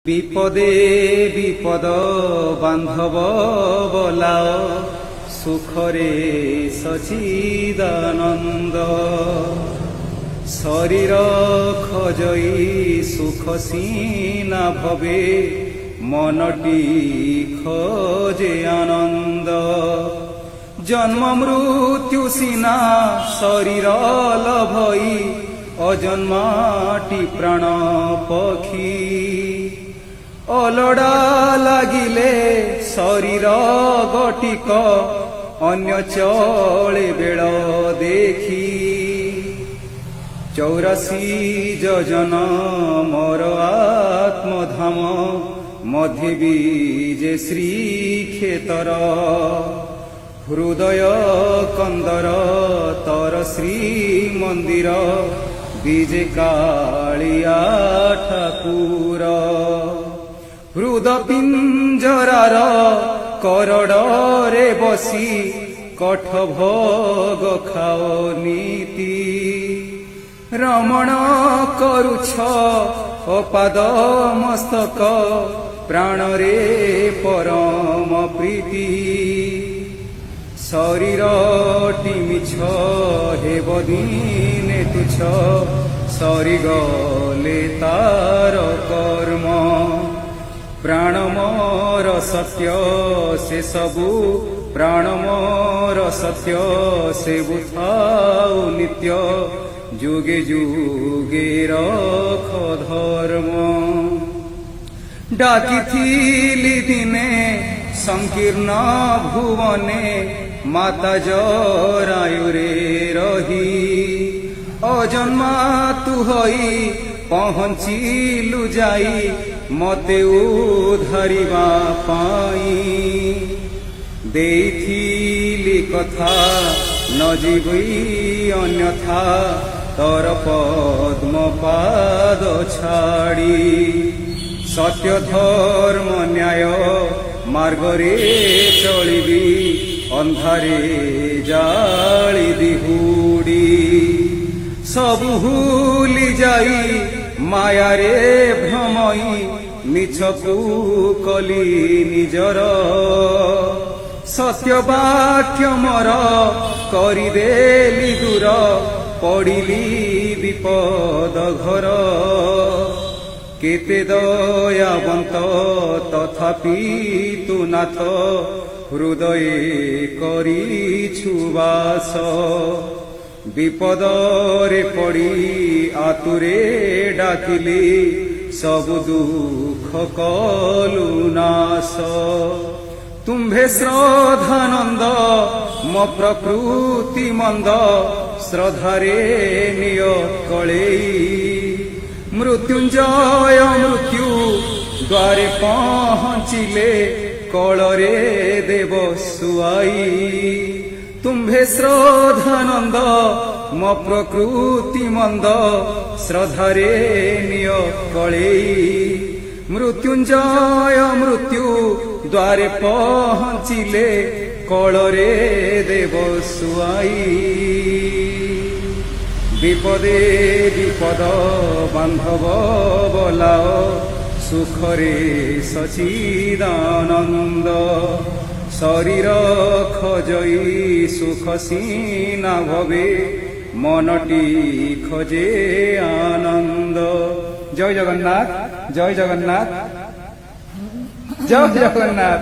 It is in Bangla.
বিপদে বিপদ বান্ধব বলাও, সুখরে সচিদানন্দ। শরীর খোজই সুখ সিনা ভবে, মনটি খোজে আনন্দ। জন্ম মৃত্যু সিনা শরীর লভই, অজন্মাটি প্রাণ পক্ষী। অলোড়া লাগিলে শরীর গটিক, অন্য চলে বেଳ দেখি। 84 যোজন মোর আত্মধাম, মধ্যে বীজে শ্রীক্ষেতর। হৃদয় কন্দর তর শ্রীমন্দির, বীজে কাଳିଆ ঠাকুর। হৃদ পিঞ্জরার করଡ଼ରେ বসি, কঠ ভোগ খাও নীতি। রমণ করুছ অপাদ মস্তক, প্রাণরে পরম প্রীতি। শরীরটি মিছ হেব দিনে তুচ্ছ, সরিগলে তার কর্ম। প্রাণ মোর সত্য সে সবু, প্রাণ মোর সত্য সেবু থাও নিত্য। যুগে যুগে রখ ধর্ম। ডাকিথিলি দিনে সংকীর্ণ ভুবনে, মাতা জরায়ুরে রহি। অজন্মা তু হই পহଞ୍ଚିଲୁ যাই, মতে উদ্ধারিবা পাই। ଦେଇଥିଲି কথা ন ଯିବି ଅନ୍ୟଥା, ତୋର ପଦ୍ମ ପାଦ ଛାଡ଼ି। ସତ୍ୟ ଧର୍ମ ନ୍ୟାୟ ମାର୍ଗରେ ଚଳିବି, ଅନ୍ଧାରେ ଜାଳି ଦିହୁଡ଼ି। ସବୁ ଭୁଲି ଯାଇ ମାୟାରେ ଭ୍ରମଇ, ମିଛକୁ କଲି ନିଜର। ସତ୍ୟ ବାକ୍ୟ ମୋର କରିଦେଲି ଦୂର, ପଡ଼ିଲି ବିପଦ ଘର। କେତେ ଦୟାବନ୍ତ ତଥାପି ତୁ ନାଥ, ହୃଦয়ে କରିଛୁ ବାସ। বিপদরে পড়ি আতুরে ডাকিলি, সবু দুঃখ কলু নাশ। তুম্ভে শ্রদ্ধানন্দ মো প্রকৃতি মন্দ, শ্রদ্ধারে নিয় কলেই। মৃত্যুঞ্জয় মৃত্যু দ্বারে পহଞ୍ଚିলে, কଳରେ দেব শুয়াই। তুম্ভে শ্রদ্ধানন্দ মো প্রকৃতি মন্দ, শ্রদ্ধারে নিয় কলেই। মৃত্যুঞ্জয় মৃত্যু দ্বারে পহଞ୍ଚିলে, কଳରେ দেব শুয়াই। বিপদে বিপদ বান্ধব বলাও, সুখরে সচিদানন্দ। শরীর খোজই সুখ সিনা ভবে, মনটি খোঁজে আনন্দ। জয় জগন্নাথ, জয় জগন্নাথ, জয় জগন্নাথ।